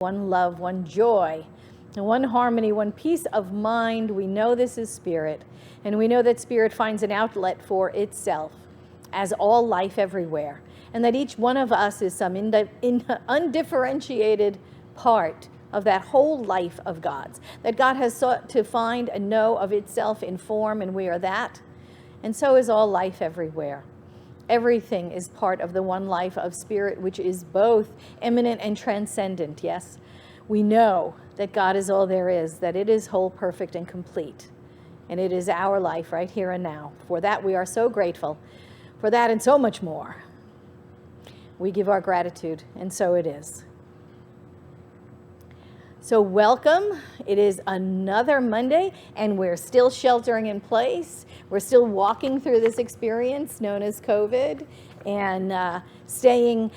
one love, one joy, and one harmony, one peace of mind. We know this is spirit, and we know that spirit finds an outlet for itself as all life everywhere, and that each one of us is some undifferentiated part of that whole life of God's, that God has sought to find and know of itself in form, and we are that, and so is all life everywhere. Everything is part of the one life of spirit, which is both immanent and transcendent, yes? We know that God is all there is, that it is whole, perfect, and complete. And it is our life right here and now. For that, we are so grateful. For that and so much more. We give our gratitude, and so it is. So welcome. It is another Monday, and we're still sheltering in place. We're still walking through this experience known as COVID, and staying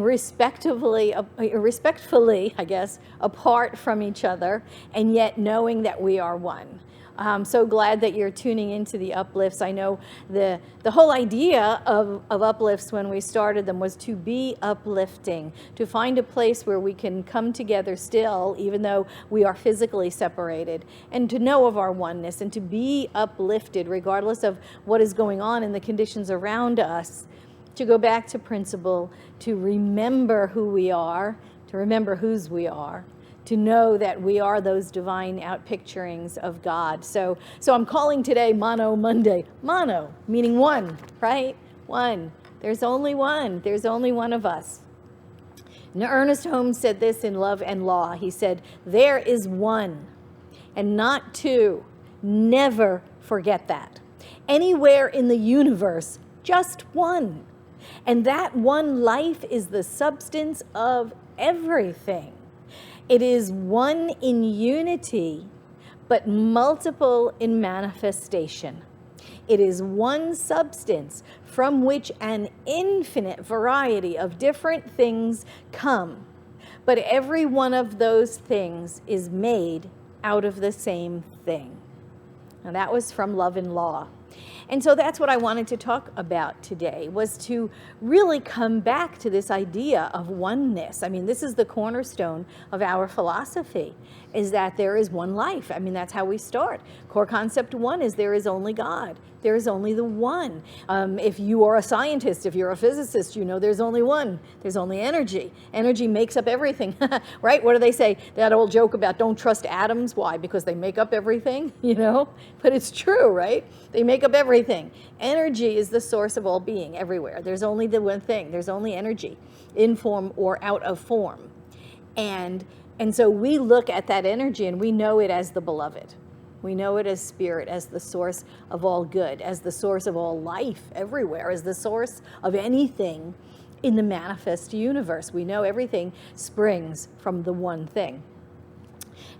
respectfully, I guess, apart from each other, and yet knowing that we are one. I'm so glad that you're tuning into the Uplifts. I know the whole idea of Uplifts when we started them was to be uplifting, to find a place where we can come together still, even though we are physically separated, and to know of our oneness and to be uplifted regardless of what is going on in the conditions around us, to go back to principle, to remember who we are, to remember whose we are, to know that we are those divine outpicturings of God. So I'm calling today Mono Monday. Mono, meaning one, right? One. There's only one. There's only one of us. Now, Ernest Holmes said this in Love and Law. He said, there is one and not two. Never forget that. Anywhere in the universe, just one. And that one life is the substance of everything. It is one in unity, but multiple in manifestation. It is one substance from which an infinite variety of different things come, but every one of those things is made out of the same thing. Now that was from Love and Law. And so that's what I wanted to talk about today, was to really come back to this idea of oneness. I mean, this is the cornerstone of our philosophy, is that there is one life. I mean, that's how we start. Core concept one is there is only God. There is only the one. If you are a scientist, if you're a physicist, you know there's only one. There's only energy. Energy makes up everything, right? What do they say? That old joke about don't trust atoms. Why? Because they make up everything, you know? But it's true, right? They make up everything. Energy is the source of all being everywhere. There's only the one thing. There's only energy, in form or out of form. And so we look at that energy and we know it as the beloved. We know it as spirit, as the source of all good, as the source of all life everywhere, as the source of anything in the manifest universe. We know everything springs from the one thing.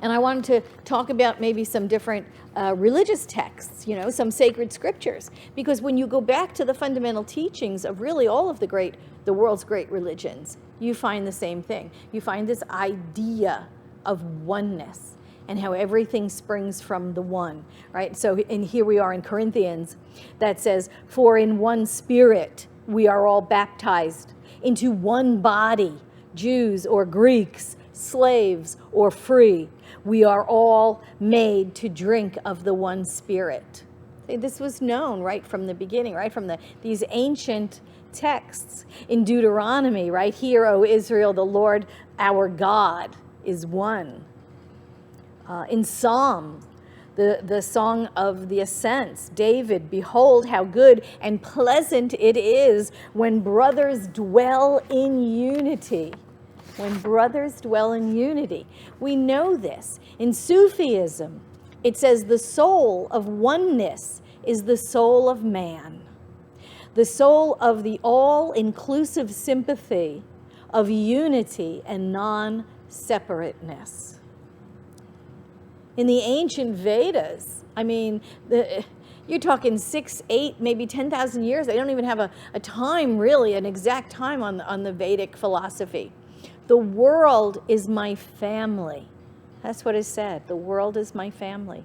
And I wanted to talk about maybe some different religious texts, you know, some sacred scriptures. Because when you go back to the fundamental teachings of really all of the world's great religions, you find the same thing. You find this idea of oneness and how everything springs from the one, right? So, and here we are in Corinthians that says, for in one spirit we are all baptized into one body, Jews or Greeks, slaves or free. We are all made to drink of the one spirit. This was known right from the beginning, right from these ancient texts. In Deuteronomy, right, hear, O Israel, the Lord our God is one. In Psalm, the song of the ascents, David, behold how good and pleasant it is when brothers dwell in unity. When brothers dwell in unity. We know this. In Sufism, it says the soul of oneness is the soul of man. The soul of the all-inclusive sympathy of unity and non-separateness. In the ancient Vedas, I mean, you're talking 6, 8, maybe 10,000 years. They don't even have a time, really, an exact time on the Vedic philosophy. The world is my family. That's what is said. The world is my family.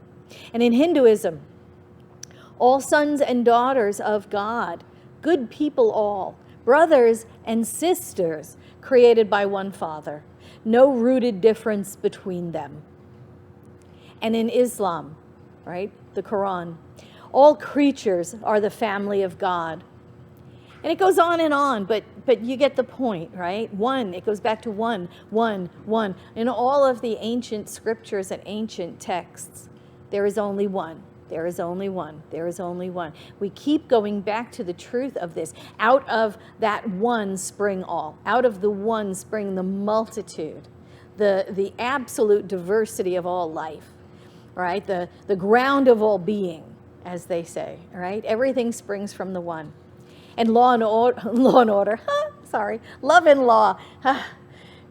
And in Hinduism, all sons and daughters of God, good people all, brothers and sisters, created by one Father. no rooted difference between them. And in Islam, right, the Quran, all creatures are the family of God. And it goes on, but you get the point, right? One, it goes back to one. In all of the ancient scriptures and ancient texts, there is only one. There is only one. There is only one. We keep going back to the truth of this. Out of that one spring all. Out of the one spring the multitude, the absolute diversity of all life, right? The ground of all being, as they say, right? Everything springs from the one. And law and order, love and law.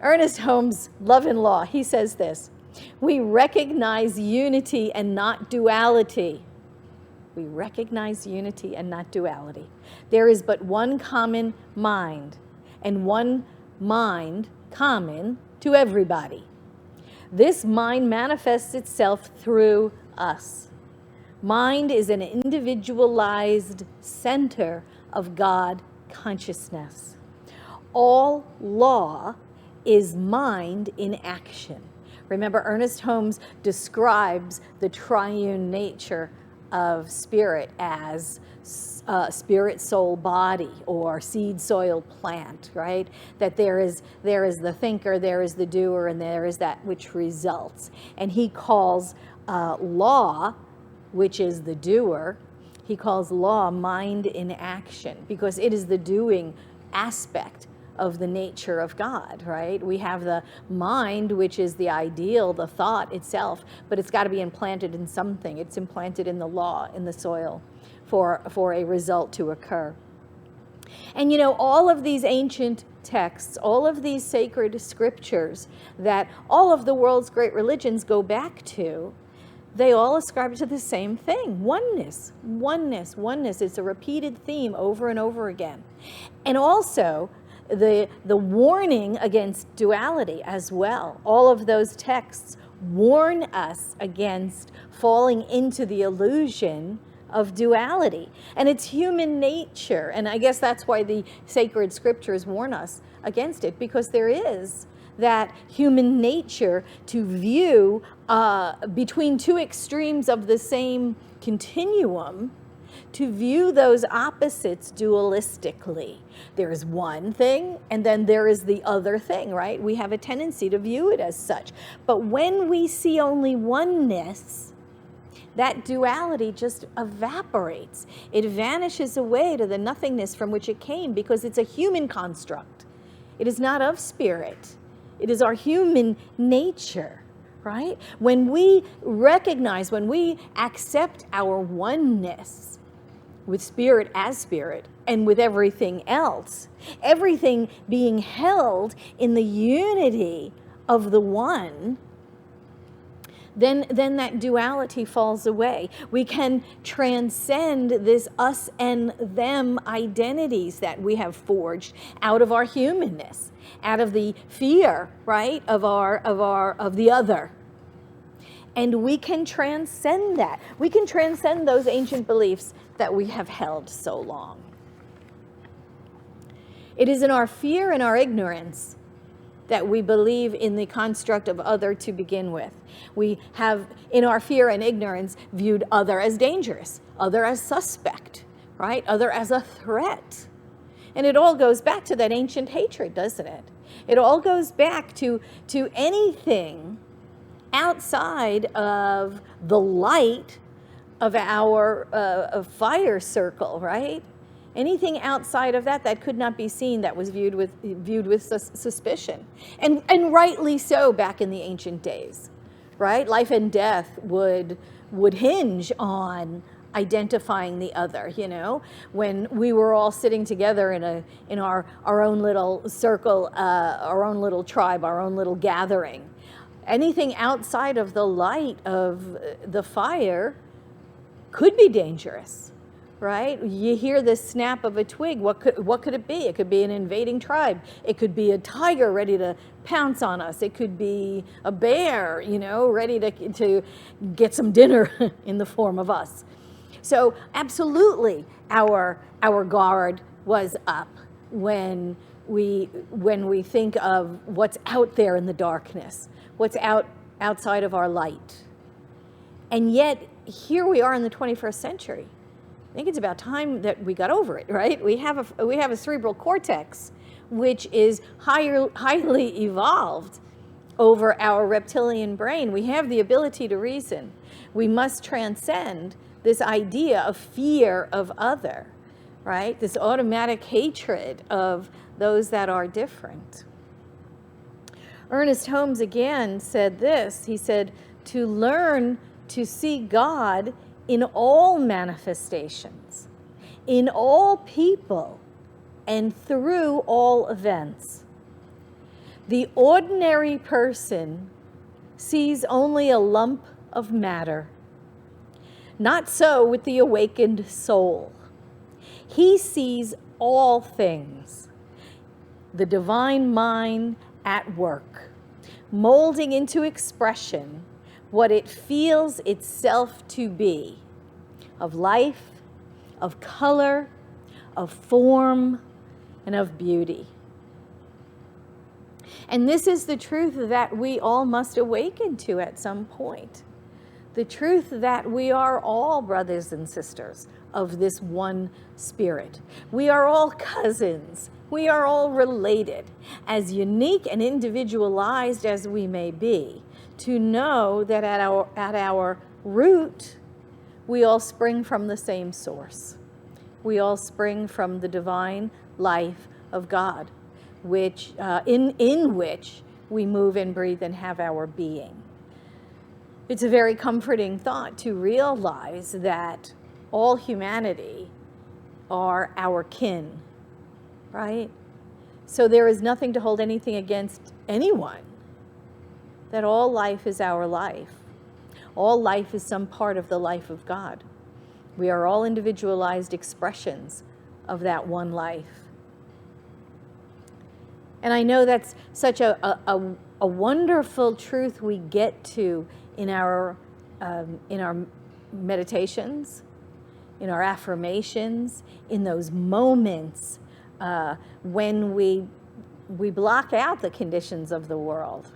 Ernest Holmes, Love and Law, he says this: we recognize unity and not duality. We recognize unity and not duality. There is but one common mind, and one mind common to everybody. This mind manifests itself through us. Mind is an individualized center of God consciousness. All law is mind in action. Remember, Ernest Holmes describes the triune nature of spirit as spirit, soul, body, or seed, soil, plant, right? That there is the thinker, there is the doer, and there is that which results. And he calls law, which is the doer, he calls law mind in action, because it is the doing aspect of the nature of God, right? We have the mind, which is the ideal, the thought itself, but it's got to be implanted in something. It's implanted in the law, in the soil, for a result to occur. And you know, all of these ancient texts, all of these sacred scriptures that all of the world's great religions go back to, they all ascribe to the same thing: oneness, oneness, oneness. It's a repeated theme over and over again. And also the warning against duality as well. All of those texts warn us against falling into the illusion of duality. And it's human nature. And I guess that's why the sacred scriptures warn us against it, because there is that human nature to view between two extremes of the same continuum, to view those opposites dualistically. There is one thing, and then there is the other thing, right? We have a tendency to view it as such. But when we see only oneness, that duality just evaporates. It vanishes away to the nothingness from which it came, because it's a human construct. It is not of spirit. It is our human nature, right? When we recognize, when we accept our oneness with spirit as spirit and with everything else, everything being held in the unity of the one, then that duality falls away. We can transcend this us and them identities that we have forged out of our humanness, out of the fear, right, of the other. And we can transcend that. We can transcend those ancient beliefs that we have held so long. It is in our fear and our ignorance that we believe in the construct of other to begin with. We have, in our fear and ignorance, viewed other as dangerous, other as suspect, right? Other as a threat. And it all goes back to that ancient hatred, doesn't it? It all goes back to anything outside of the light of our fire circle, right? Anything outside of that could not be seen, that was viewed with suspicion, and rightly so back in the ancient days, right? Life and death would hinge on identifying the other. You know, when we were all sitting together in our own little circle, our own little tribe, our own little gathering, anything outside of the light of the fire could be dangerous. Right? You hear the snap of a twig. What could it be? It could be an invading tribe. It could be a tiger ready to pounce on us. It could be a bear, you know, ready to get some dinner in the form of us. So absolutely, our guard was up when when we think of what's out there in the darkness, what's outside of our light. And yet, here we are in the 21st century. I think it's about time that we got over it, right? We have a cerebral cortex, which is highly evolved over our reptilian brain. We have the ability to reason. We must transcend this idea of fear of other, right? This automatic hatred of those that are different. Ernest Holmes again said this. He said, to learn to see God in all manifestations, in all people, and through all events. The ordinary person sees only a lump of matter. Not so with the awakened soul. He sees all things, the divine mind at work, molding into expression what it feels itself to be, of life, of color, of form, and of beauty. And this is the truth that we all must awaken to at some point. The truth that we are all brothers and sisters of this one spirit. We are all cousins. We are all related, as unique and individualized as we may be, to know that at our root, we all spring from the same source. We all spring from the divine life of God, which in which we move and breathe and have our being. It's a very comforting thought to realize that all humanity are our kin, right? So there is nothing to hold anything against anyone. That all life is our life. All life is some part of the life of God. We are all individualized expressions of that one life. And I know that's such a wonderful truth we get to in our meditations, in our affirmations, in those moments when we block out the conditions of the world,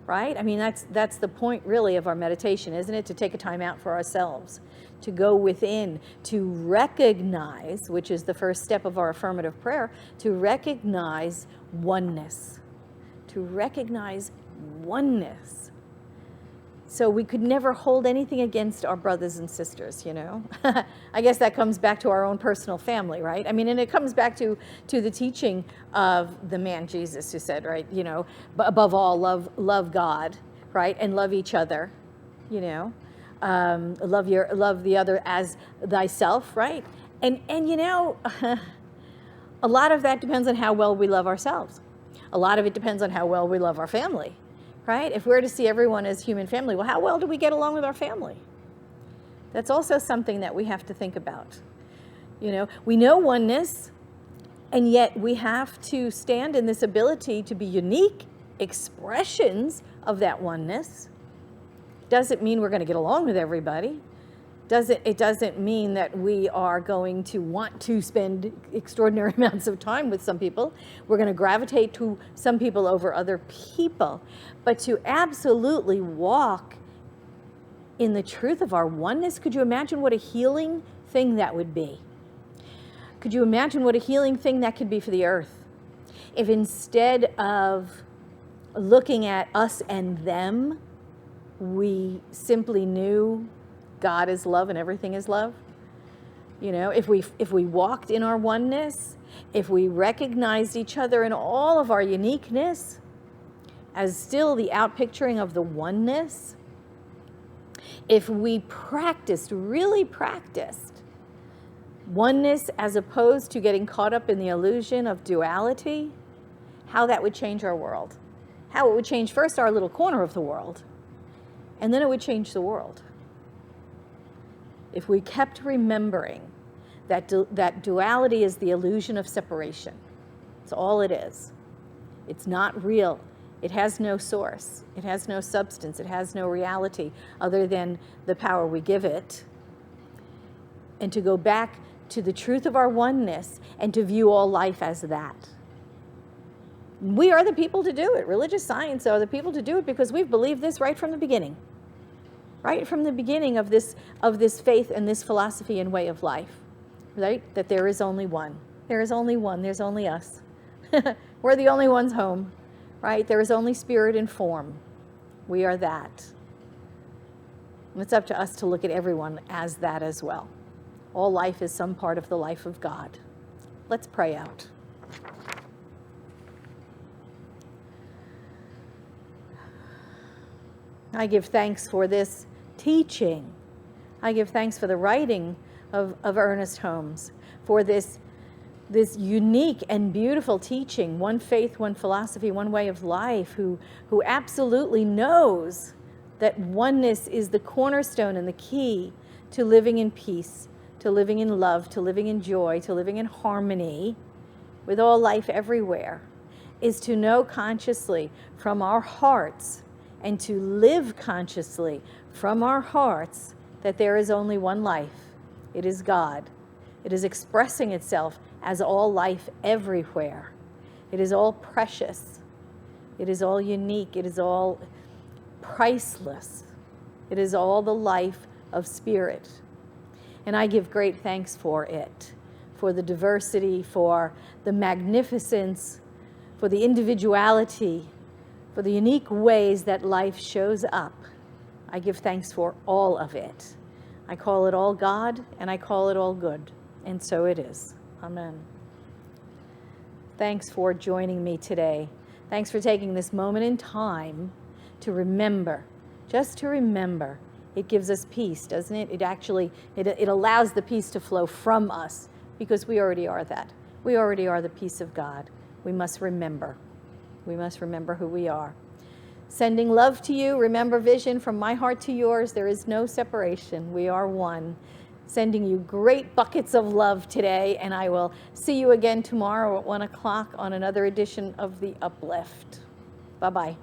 right? I mean, that's the point really of our meditation, isn't it? To take a time out for ourselves, to go within, to recognize, which is the first step of our affirmative prayer, to recognize oneness, to recognize oneness. So we could never hold anything against our brothers and sisters, you know? I guess that comes back to our own personal family, right? I mean, and it comes back to the teaching of the man Jesus who said, right, you know, above all, love God, right? And love each other, you know? Love the other as thyself, right? And you know, a lot of that depends on how well we love ourselves. A lot of it depends on how well we love our family. Right? If we're to see everyone as human family, well, how well do we get along with our family? That's also something that we have to think about. You know, we know oneness, and yet we have to stand in this ability to be unique expressions of that oneness. Doesn't mean we're going to get along with everybody. It doesn't mean that we are going to want to spend extraordinary amounts of time with some people. We're going to gravitate to some people over other people. But to absolutely walk in the truth of our oneness, could you imagine what a healing thing that would be? Could you imagine what a healing thing that could be for the earth? If instead of looking at us and them, we simply knew God is love and everything is love. You know, if we walked in our oneness, if we recognized each other in all of our uniqueness as still the outpicturing of the oneness, if we really practiced oneness as opposed to getting caught up in the illusion of duality, how that would change our world. How it would change first our little corner of the world, and then it would change the world. If we kept remembering that duality is the illusion of separation. It's all it is. It's not real. It has no source. It has no substance. It has no reality other than the power we give it. And to go back to the truth of our oneness and to view all life as that. we are the people to do it. Religious science are the people to do it because we've believed this right from the beginning. Right from the beginning of this faith and this philosophy and way of life. Right? That there is only one. There is only one. There's only us. We're the only ones home. Right? There is only spirit and form. We are that. And it's up to us to look at everyone as that as well. All life is some part of the life of God. Let's pray out. I give thanks for this teaching. I give thanks for the writing of Ernest Holmes, for this unique and beautiful teaching, one faith, one philosophy, one way of life, who absolutely knows that oneness is the cornerstone and the key to living in peace, to living in love, to living in joy, to living in harmony with all life everywhere, is to know consciously from our hearts and to live consciously from our hearts that there is only one life. It is God. It is expressing itself as all life everywhere. It is all precious. It is all unique. It is all priceless. It is all the life of spirit. And I give great thanks for it, for the diversity, for the magnificence, for the individuality, for the unique ways that life shows up. I give thanks for all of it. I call it all God, and I call it all good. And so it is. Amen. Thanks for joining me today. Thanks for taking this moment in time to remember, just to remember. It gives us peace, doesn't it? It allows the peace to flow from us because we already are that. We already are the peace of God. We must remember. We must remember who we are. Sending love to you. Remember, Vision, from my heart to yours, there is no separation. We are one. Sending you great buckets of love today, and I will see you again tomorrow at 1 o'clock on another edition of the Uplift. Bye-bye.